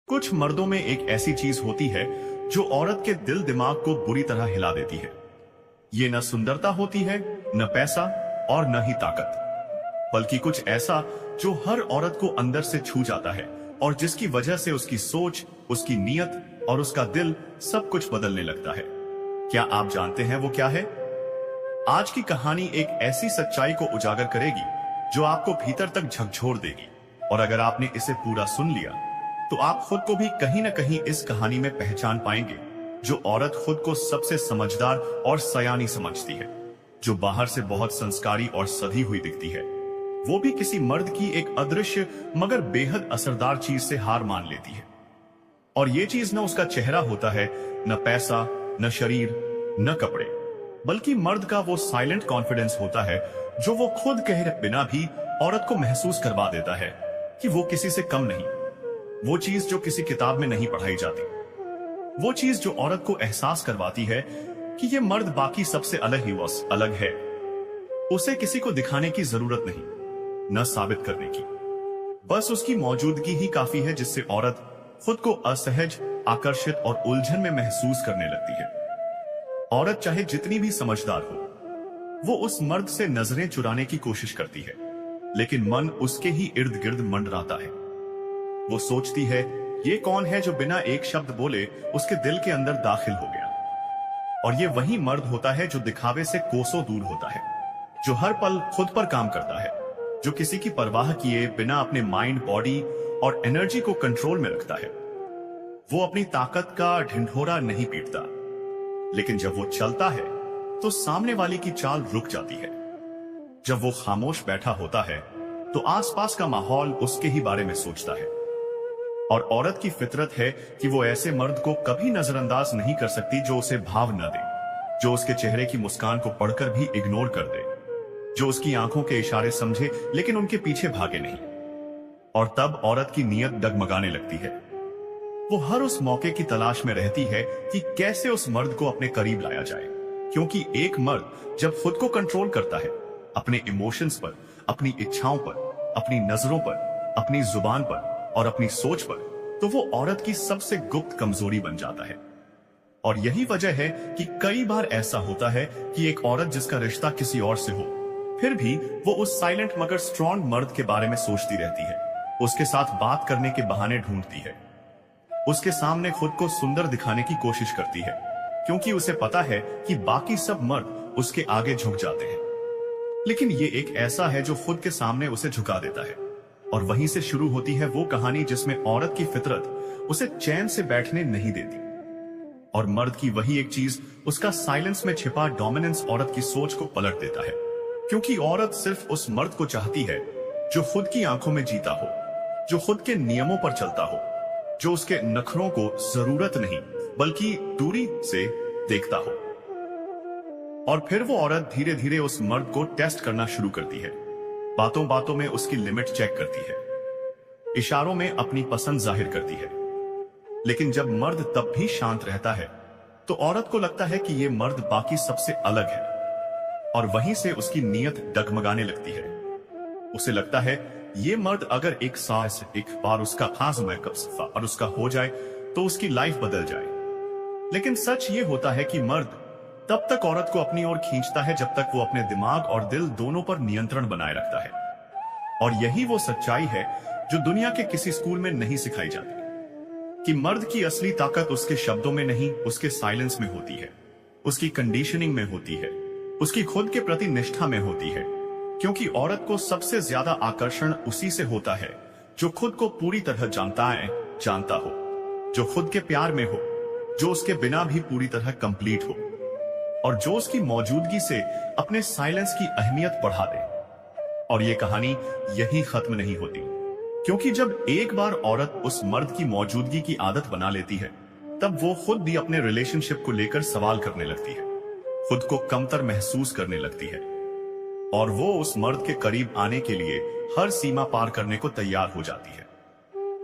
कुछ मर्दों में एक ऐसी चीज होती है जो औरत के दिल दिमाग को बुरी तरह हिला देती है। ये न सुंदरता होती है, न पैसा और न ही ताकत, बल्कि कुछ ऐसा जो हर औरत को अंदर से छू जाता है और जिसकी वजह से उसकी सोच, उसकी नीयत और उसका दिल सब कुछ बदलने लगता है। क्या आप जानते हैं वो क्या है? आज की कहानी एक ऐसी सच्चाई को उजागर करेगी जो आपको भीतर तक झकझोर देगी, और अगर आपने इसे पूरा सुन लिया तो आप खुद को भी कहीं न कहीं इस कहानी में पहचान पाएंगे। जो औरत खुद को सबसे समझदार और सयानी समझती है, जो बाहर से बहुत संस्कारी और सधी हुई दिखती है, वो भी किसी मर्द की एक अदृश्य मगर बेहद असरदार चीज से हार मान लेती है। और ये चीज न उसका चेहरा होता है, न पैसा, न शरीर, न कपड़े, बल्कि मर्द का वो साइलेंट कॉन्फिडेंस होता है जो वो खुद कहे बिना भी औरत को महसूस करवा देता है कि वो किसी से कम नहीं। वो चीज जो किसी किताब में नहीं पढ़ाई जाती, वो चीज जो औरत को एहसास करवाती है कि ये मर्द बाकी सबसे अलग ही अलग है। उसे किसी को दिखाने की जरूरत नहीं, न साबित करने की, बस उसकी मौजूदगी ही काफी है जिससे औरत खुद को असहज, आकर्षित और उलझन में महसूस करने लगती है। औरत चाहे जितनी भी समझदार हो, वो उस मर्द से नजरें चुराने की कोशिश करती है, लेकिन मन उसके ही इर्द गिर्द मंडराता है। वो सोचती है, ये कौन है जो बिना एक शब्द बोले उसके दिल के अंदर दाखिल हो गया। और ये वही मर्द होता है जो दिखावे से कोसों दूर होता है, जो हर पल खुद पर काम करता है, जो किसी की परवाह किए बिना अपने माइंड, बॉडी और एनर्जी को कंट्रोल में रखता है। वो अपनी ताकत का ढिंढोरा नहीं पीटता, लेकिन जब वो चलता है तो सामने वाले की चाल रुक जाती है। जब वो खामोश बैठा होता है तो आसपास का माहौल उसके ही बारे में सोचता है। और औरत की फितरत है कि वो ऐसे मर्द को कभी नजरअंदाज नहीं कर सकती जो उसे भाव न दे, जो उसके चेहरे की मुस्कान को पढ़कर भी इग्नोर कर दे, जो उसकी आंखों के इशारे समझे लेकिन उनके पीछे भागे नहीं। और तब औरत की नीयत डगमगाने लगती है। वो हर उस मौके की तलाश में रहती है कि कैसे उस मर्द को अपने करीब लाया जाए, क्योंकि एक मर्द जब खुद को कंट्रोल करता है, अपने इमोशंस पर, अपनी इच्छाओं पर, अपनी नजरों पर, अपनी जुबान पर और अपनी सोच पर, तो वो औरत की सबसे गुप्त कमजोरी बन जाता है। और यही वजह है कि कई बार ऐसा होता है कि एक औरत जिसका रिश्ता किसी और से हो, फिर भी वो उस साइलेंट मगर स्ट्रॉन्ग मर्द के बारे में सोचती रहती है, उसके साथ बात करने के बहाने ढूंढती है, उसके सामने खुद को सुंदर दिखाने की कोशिश करती है, क्योंकि उसे पता है कि बाकी सब मर्द उसके आगे झुक जाते हैं। लेकिन ये एक ऐसा है जो खुद के सामने उसे झुका देता है। और वहीं से शुरू होती है वो कहानी जिसमें औरत की फितरत उसे चैन से बैठने नहीं देती, और मर्द की वही एक चीज, उसका साइलेंस में छिपा डोमिनेंस, औरत की सोच को पलट देता है। क्योंकि औरत सिर्फ उस मर्द को चाहती है जो खुद की आंखों में जीता हो, जो खुद के नियमों पर चलता हो, जो उसके नखरों को जरूरत नहीं बल्कि दूरी से देखता हो। और फिर वो औरत धीरे धीरे उस मर्द को टेस्ट करना शुरू करती है, बातों बातों में उसकी लिमिट चेक करती है, इशारों में अपनी पसंद जाहिर करती है। लेकिन जब मर्द तब भी शांत रहता है तो औरत को लगता है कि ये मर्द बाकी सबसे अलग है, और वहीं से उसकी नीयत डगमगाने लगती है। उसे लगता है ये मर्द अगर एक सांस, एक बार उसका और उसका हो जाए तो उसकी लाइफ बदल जाए। लेकिन सच ये होता है कि मर्द तब तक औरत को अपनी ओर खींचता है जब तक वो अपने दिमाग और दिल दोनों पर नियंत्रण बनाए रखता है। और यही वो सच्चाई है जो दुनिया के किसी स्कूल में नहीं सिखाई जाती, कि मर्द की असली ताकत उसके शब्दों में नहीं, उसके साइलेंस में होती है, उसकी कंडीशनिंग में होती है, उसकी खुद के प्रति निष्ठा में होती है। क्योंकि औरत को सबसे ज्यादा आकर्षण उसी से होता है जो खुद को पूरी तरह जानता हो, जो खुद के प्यार में हो, जो उसके बिना भी पूरी तरह कंप्लीट हो, और जो उसकी मौजूदगी से अपने साइलेंस की अहमियत बढ़ा दे। और ये कहानी यही खत्म नहीं होती, क्योंकि जब एक बार औरत उस मर्द की मौजूदगी की आदत बना लेती है, तब वो खुद भी अपने रिलेशनशिप को लेकर सवाल करने लगती है, खुद को कमतर महसूस करने लगती है, और वो उस मर्द के करीब आने के लिए हर सीमा पार करने को तैयार हो जाती है।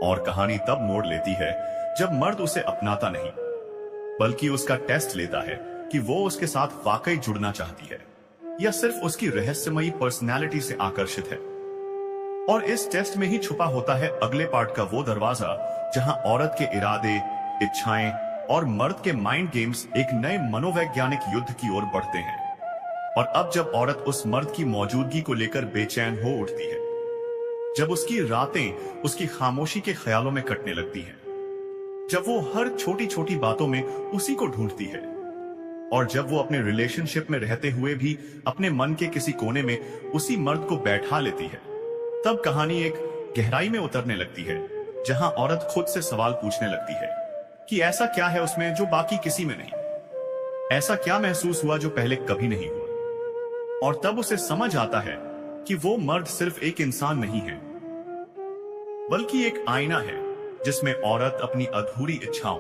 और कहानी तब मोड़ लेती है जब मर्द उसे अपनाता नहीं, बल्कि उसका टेस्ट लेता है कि वो उसके साथ वाकई जुड़ना चाहती है या सिर्फ उसकी रहस्यमयी पर्सनैलिटी से आकर्षित है। और इस टेस्ट में ही छुपा होता है अगले पार्ट का वो दरवाजा जहां औरत के इरादे, इच्छाएं और मर्द के माइंड गेम्स एक नए मनोवैज्ञानिक युद्ध की ओर बढ़ते हैं। और अब जब औरत उस मर्द की मौजूदगी को लेकर बेचैन हो उठती है, जब उसकी रातें उसकी खामोशी के ख्यालों में कटने लगती हैं, जब वो हर छोटी छोटी बातों में उसी को ढूंढती है, और जब वो अपने रिलेशनशिप में रहते हुए भी अपने मन के किसी कोने में उसी मर्द को बैठा लेती है, तब कहानी एक गहराई में उतरने लगती है जहां औरत खुद से सवाल पूछने लगती है कि ऐसा क्या है उसमें जो बाकी किसी में नहीं, ऐसा क्या महसूस हुआ जो पहले कभी नहीं हुआ। और तब उसे समझ आता है कि वो मर्द सिर्फ एक इंसान नहीं है, बल्कि एक आईना है जिसमें औरत अपनी अधूरी इच्छाओं,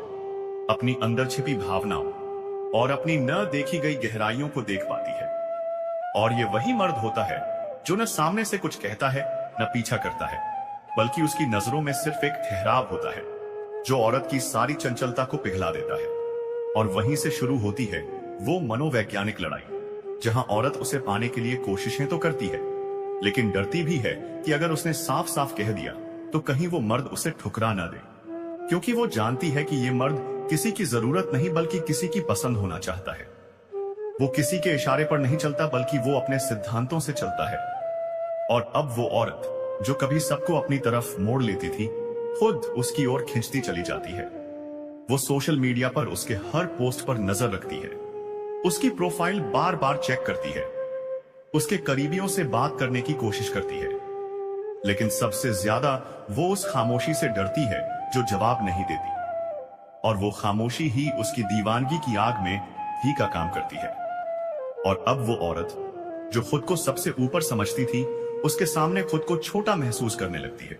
अपनी अंदर छिपी भावनाओं और अपनी न देखी गई गहराइयों को देख पाती है। और ये वही मर्द होता है जो न सामने से कुछ कहता है न पीछा करता है, बल्कि उसकी नजरों में सिर्फ एक ठहराव होता है जो औरत की सारी चंचलता को पिघला देता है। और वहीं से शुरू होती है वो मनोवैज्ञानिक लड़ाई, जहां औरत उसे पाने के लिए कोशिशें तो करती है, लेकिन डरती भी है कि अगर उसने साफ साफ कह दिया तो कहीं वो मर्द उसे ठुकरा ना दे, क्योंकि वो जानती है कि ये मर्द किसी की जरूरत नहीं बल्कि किसी की पसंद होना चाहता है। वो किसी के इशारे पर नहीं चलता बल्कि वो अपने सिद्धांतों से चलता है। और अब वो औरत जो कभी सबको अपनी तरफ मोड़ लेती थी, खुद उसकी ओर खींचती चली जाती है। वो सोशल मीडिया पर उसके हर पोस्ट पर नजर रखती है, उसकी प्रोफाइल बार बार चेक करती है, उसके करीबियों से बात करने की कोशिश करती है, लेकिन सबसे ज्यादा वो उस खामोशी से डरती है जो जवाब नहीं देती। और वो खामोशी ही उसकी दीवानगी की आग में घी का काम करती है। और अब वो औरत जो खुद को सबसे ऊपर समझती थी, उसके सामने खुद को छोटा महसूस करने लगती है,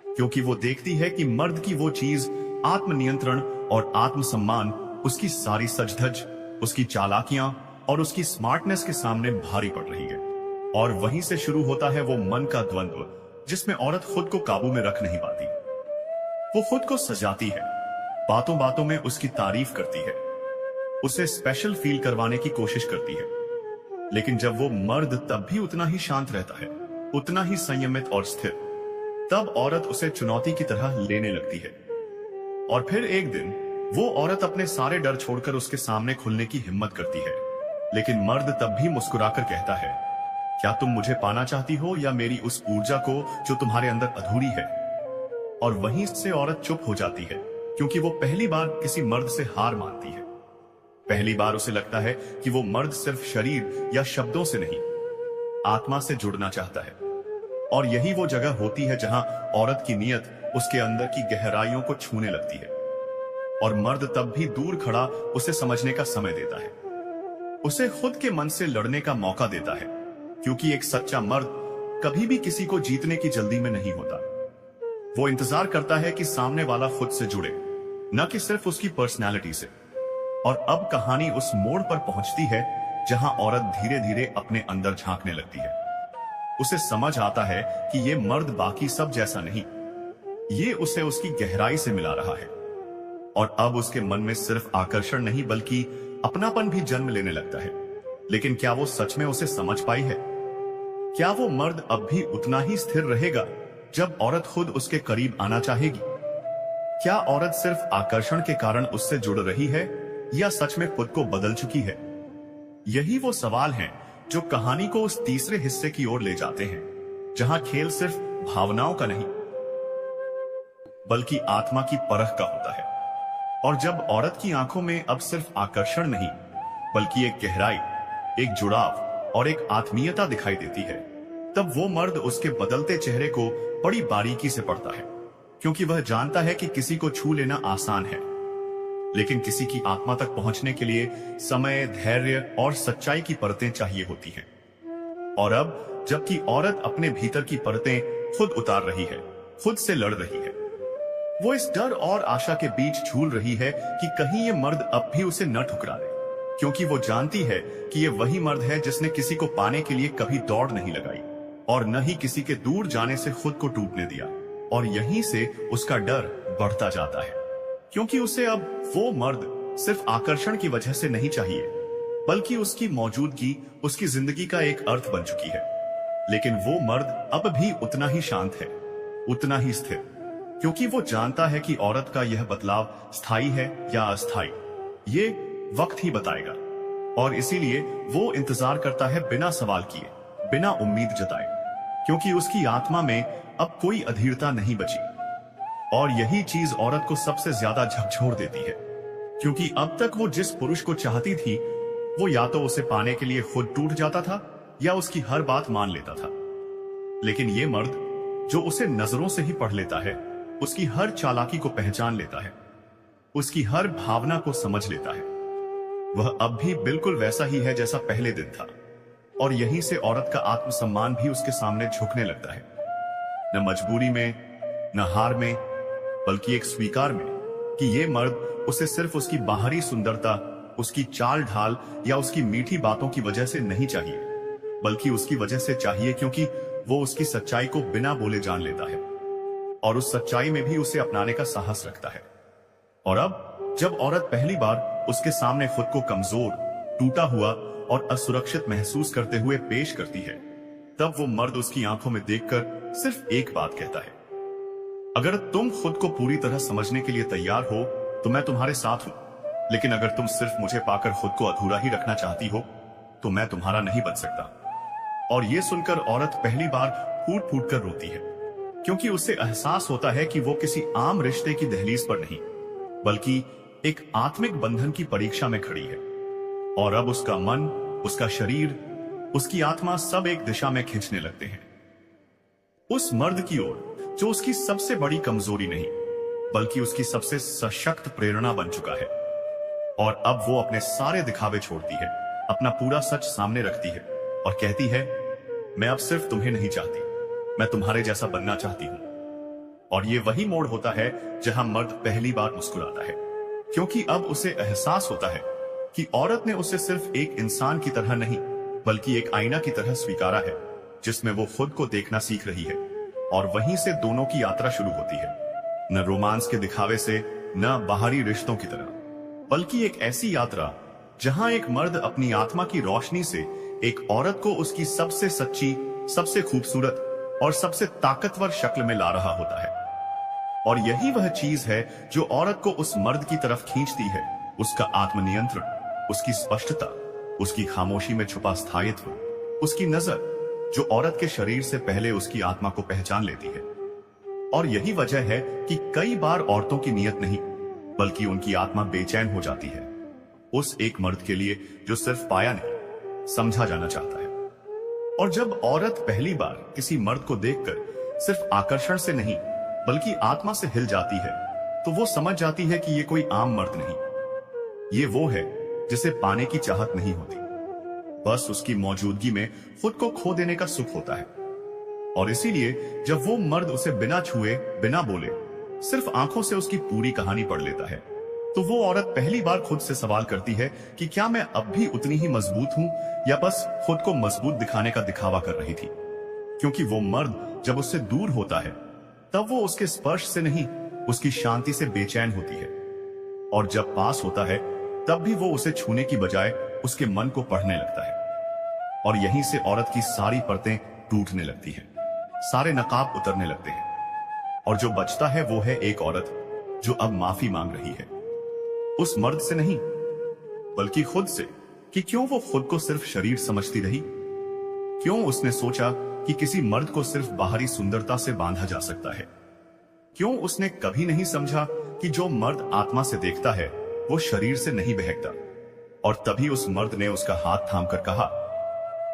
क्योंकि वो देखती है कि मर्द की वो चीज, आत्मनियंत्रण और आत्मसम्मान, उसकी सारी सजधज, उसकी चालाकियां और उसकी स्मार्टनेस के सामने भारी पड़ रही है। और वहीं से शुरू होता है वो मन का द्वंद्व, जिसमें औरत खुद को काबू में रख नहीं पाती। वो खुद को सजाती है, बातों बातों में उसकी तारीफ करती है, उसे स्पेशल फील करवाने की कोशिश करती है, लेकिन जब वो मर्द तब भी उतना ही शांत रहता है, उतना ही संयमित और स्थिर, तब औरत उसे चुनौती की तरह लेने लगती है। और फिर एक दिन वो औरत अपने सारे डर छोड़कर उसके सामने खुलने की हिम्मत करती है, लेकिन मर्द तब भी मुस्कुराकर कहता है, क्या तुम मुझे पाना चाहती हो या मेरी उस ऊर्जा को जो तुम्हारे अंदर अधूरी है। और वहीं से औरत चुप हो जाती है, क्योंकि वो पहली बार किसी मर्द से हार मानती है। पहली बार उसे लगता है कि वो मर्द सिर्फ शरीर या शब्दों से नहीं, आत्मा से जुड़ना चाहता है। और यही वो जगह होती है जहां औरत की नीयत उसके अंदर की गहराइयों को छूने लगती है। और मर्द तब भी दूर खड़ा उसे समझने का समय देता है, उसे खुद के मन से लड़ने का मौका देता है, क्योंकि एक सच्चा मर्द कभी भी किसी को जीतने की जल्दी में नहीं होता। वो इंतजार करता है कि सामने वाला खुद से जुड़े, न कि सिर्फ उसकी पर्सनैलिटी से। और अब कहानी उस मोड़ पर पहुंचती है जहां औरत धीरे धीरे अपने अंदर झांकने लगती है। उसे समझ आता है कि ये मर्द बाकी सब जैसा नहीं, ये उसे उसकी गहराई से मिला रहा है। और अब उसके मन में सिर्फ आकर्षण नहीं बल्कि अपनापन भी जन्म लेने लगता है। लेकिन क्या वो सच में उसे समझ पाई है? क्या वो मर्द अब भी उतना ही स्थिर रहेगा जब औरत खुद उसके करीब आना चाहेगी? क्या औरत सिर्फ आकर्षण के कारण उससे जुड़ रही है या सच में खुद को बदल चुकी है? यही वो सवाल हैं जो कहानी को उस तीसरे हिस्से की ओर ले जाते हैं, जहां खेल सिर्फ भावनाओं का नहीं बल्कि आत्मा की परख का होता है। और जब औरत की आंखों में अब सिर्फ आकर्षण नहीं बल्कि एक गहराई, एक जुड़ाव और एक आत्मीयता दिखाई देती है, तब वो मर्द उसके बदलते चेहरे को बड़ी बारीकी से पढ़ता है, क्योंकि वह जानता है कि किसी को छू लेना आसान है, लेकिन किसी की आत्मा तक पहुंचने के लिए समय, धैर्य और सच्चाई की परतें चाहिए होती हैं। और अब जबकि औरत अपने भीतर की परतें खुद उतार रही है, खुद से लड़ रही है, वो इस डर और आशा के बीच झूल रही है कि कहीं ये मर्द अब भी उसे न ठुकरा दे, क्योंकि वो जानती है कि ये वही मर्द है जिसने किसी को पाने के लिए कभी दौड़ नहीं लगाई और न ही किसी के दूर जाने से खुद को टूटने दिया। और यहीं से उसका डर बढ़ता जाता है, क्योंकि उसे अब वो मर्द सिर्फ आकर्षण की वजह से नहीं चाहिए, बल्कि उसकी मौजूदगी उसकी जिंदगी का एक अर्थ बन चुकी है। लेकिन वो मर्द अब भी उतना ही शांत है, उतना ही स्थिर, क्योंकि वो जानता है कि औरत का यह बदलाव स्थायी है या अस्थायी, ये वक्त ही बताएगा। और इसीलिए वो इंतजार करता है बिना सवाल किए, बिना उम्मीद जताए, क्योंकि उसकी आत्मा में अब कोई अधीरता नहीं बची। और यही चीज औरत को सबसे ज्यादा झकझोर देती है, क्योंकि अब तक वो जिस पुरुष को चाहती थी, वो या तो उसे पाने के लिए खुद टूट जाता था या उसकी हर बात मान लेता था। लेकिन ये मर्द जो उसे नजरों से ही पढ़ लेता है, उसकी हर चालाकी को पहचान लेता है, उसकी हर भावना को समझ लेता है, वह अब भी बिल्कुल वैसा ही है जैसा पहले दिन था। और यहीं से औरत का आत्मसम्मान भी उसके सामने झुकने लगता है, न मजबूरी में, न हार में, बल्कि एक स्वीकार में कि ये मर्द उसे सिर्फ उसकी बाहरी सुंदरता, उसकी चाल ढाल या उसकी मीठी बातों की वजह से नहीं चाहिए, बल्कि उसकी वजह से चाहिए क्योंकि वो उसकी सच्चाई को बिना बोले जान लेता है और उस सच्चाई में भी उसे अपनाने का साहस रखता है। और अब जब औरत पहली बार उसके सामने खुद को कमजोर, टूटा हुआ और असुरक्षित महसूस करते हुए पेश करती है, तब वो मर्द उसकी आंखों में देखकर सिर्फ एक बात कहता है, अगर तुम खुद को पूरी तरह समझने के लिए तैयार हो तो मैं तुम्हारे साथ हूं, लेकिन अगर तुम सिर्फ मुझे पाकर खुद को अधूरा ही रखना चाहती हो तो मैं तुम्हारा नहीं बन सकता। और यह सुनकर औरत पहली बार फूट फूट कर रोती है, क्योंकि उसे एहसास होता है कि वो किसी आम रिश्ते की दहलीज पर नहीं, बल्कि एक आत्मिक बंधन की परीक्षा में खड़ी है। और अब उसका मन, उसका शरीर, उसकी आत्मा सब एक दिशा में खींचने लगते हैं, उस मर्द की ओर जो उसकी सबसे बड़ी कमजोरी नहीं, बल्कि उसकी सबसे सशक्त प्रेरणा बन चुका है। और अब वो अपने सारे दिखावे छोड़ती है, अपना पूरा सच सामने रखती है और कहती है, मैं अब सिर्फ तुम्हें नहीं चाहती, मैं तुम्हारे जैसा बनना चाहती हूं। और ये वही मोड़ होता है जहां मर्द पहली बार मुस्कुराता है, क्योंकि अब उसे एहसास होता है कि औरत ने उसे सिर्फ एक इंसान की तरह नहीं, बल्कि एक आईना की तरह स्वीकारा है, जिसमें वो खुद को देखना सीख रही है। और वहीं से दोनों की यात्रा शुरू होती है, न रोमांस के दिखावे से, न बाहरी रिश्तों की तरह, बल्कि एक ऐसी यात्रा जहां एक मर्द अपनी आत्मा की रोशनी से एक औरत को उसकी सबसे सच्ची, सबसे खूबसूरत और सबसे ताकतवर शक्ल में ला रहा होता है। और यही वह चीज है जो औरत को उस मर्द की तरफ खींचती है, उसका आत्मनियंत्रण, उसकी स्पष्टता, उसकी खामोशी में छुपा स्थायित्व, उसकी नजर जो औरत के शरीर से पहले उसकी आत्मा को पहचान लेती है। और यही वजह है कि कई बार औरतों की नीयत नहीं, बल्कि उनकी आत्मा बेचैन हो जाती है उस एक मर्द के लिए जो सिर्फ पाया नहीं, समझा जाना चाहता है। और जब औरत पहली बार किसी मर्द को देखकर सिर्फ आकर्षण से नहीं, बल्कि आत्मा से हिल जाती है, तो वो समझ जाती है कि ये कोई आम मर्द नहीं, ये वो है जिसे पाने की चाहत नहीं होती, बस उसकी मौजूदगी में खुद को खो देने का सुख होता है। और इसीलिए जब वो मर्द उसे बिना छुए, बिना बोले, सिर्फ आंखों से उसकी पूरी कहानी पढ़ लेता है, तो वो औरत पहली बार खुद से सवाल करती है कि क्या मैं अब भी उतनी ही मजबूत हूं या बस खुद को मजबूत दिखाने का दिखावा कर रही थी। क्योंकि वो मर्द जब उससे दूर होता है, तब वो उसके स्पर्श से नहीं, उसकी शांति से बेचैन होती है। और जब पास होता है, तब भी वो उसे छूने की बजाय उसके मन को पढ़ने लगता है। और यहीं से औरत की सारी परतें टूटने लगती हैं, सारे नकाब उतरने लगते हैं। और जो बचता है वो है एक औरत जो अब माफी मांग रही है, उस मर्द से नहीं, बल्कि खुद से, कि क्यों वो खुद को सिर्फ शरीर समझती रही, क्यों उसने सोचा कि किसी मर्द को सिर्फ बाहरी सुंदरता से बांधा जा सकता है, क्यों उसने कभी नहीं समझा कि जो मर्द आत्मा से देखता है वो शरीर से नहीं बहकता। और तभी उस मर्द ने उसका हाथ थामकर कहा,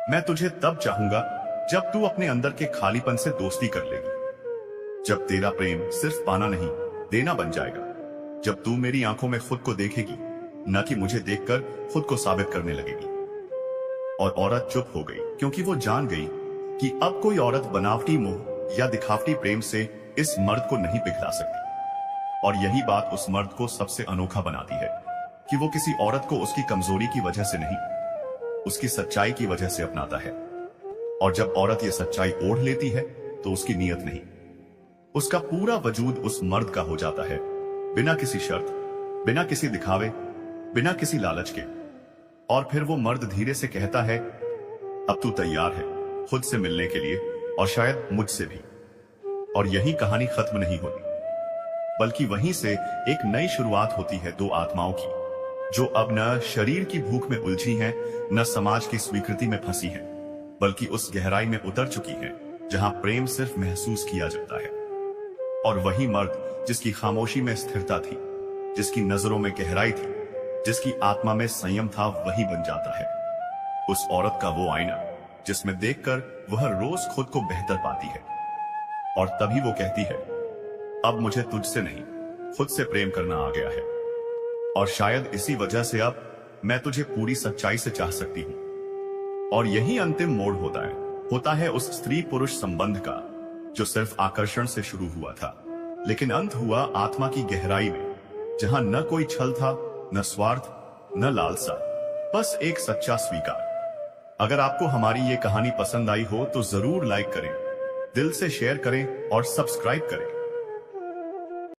मैं तुझे तब चाहूंगा जब तू अपने अंदर के खालीपन से दोस्ती कर लेगी, जब तेरा प्रेम सिर्फ पाना नहीं, देना बन जाएगा, जब तू मेरी आंखों में खुद को देखेगी, न कि मुझे देखकर खुद को साबित करने लगेगी। और औरत चुप हो गई, क्योंकि वो जान गई कि अब कोई औरत बनावटी मोह या दिखावटी प्रेम से इस मर्द को नहीं पिघला सकती। और यही बात उस मर्द को सबसे अनोखा बनाती है कि वो किसी औरत को उसकी कमजोरी की वजह से नहीं, उसकी सच्चाई की वजह से अपनाता है। और जब औरत ये सच्चाई ओढ़ लेती है, तो उसकी नीयत नहीं, उसका पूरा वजूद उस मर्द का हो जाता है, बिना किसी शर्त, बिना किसी दिखावे, बिना किसी लालच के। और फिर वो मर्द धीरे से कहता है, अब तू तैयार है, खुद से मिलने के लिए और शायद मुझसे भी। और यही कहानी खत्म नहीं होती, बल्कि वहीं से एक नई शुरुआत होती है दो आत्माओं की, जो अब न शरीर की भूख में उलझी हैं, न समाज की स्वीकृति में फंसी हैं, बल्कि उस गहराई में उतर चुकी हैं जहां प्रेम सिर्फ महसूस किया जाता है। और वही मर्द जिसकी खामोशी में स्थिरता थी, जिसकी नजरों में गहराई थी, जिसकी आत्मा में संयम था, वही बन जाता है उस औरत का वो आईना जिसमें देखकर वह रोज खुद को बेहतर पाती है। और तभी वो कहती है, अब मुझे तुझसे नहीं, खुद से प्रेम करना आ गया है। और शायद इसी वजह से अब मैं तुझे पूरी सच्चाई से चाह सकती हूं। और यही अंतिम मोड़ होता है उस स्त्री पुरुष संबंध का, जो सिर्फ आकर्षण से शुरू हुआ था, लेकिन अंत हुआ आत्मा की गहराई में, जहां न कोई छल था, न स्वार्थ, न लालसा, बस एक सच्चा स्वीकार। अगर आपको हमारी ये कहानी पसंद आई हो तो जरूर लाइक करें, दिल से शेयर करें और सब्सक्राइब करें।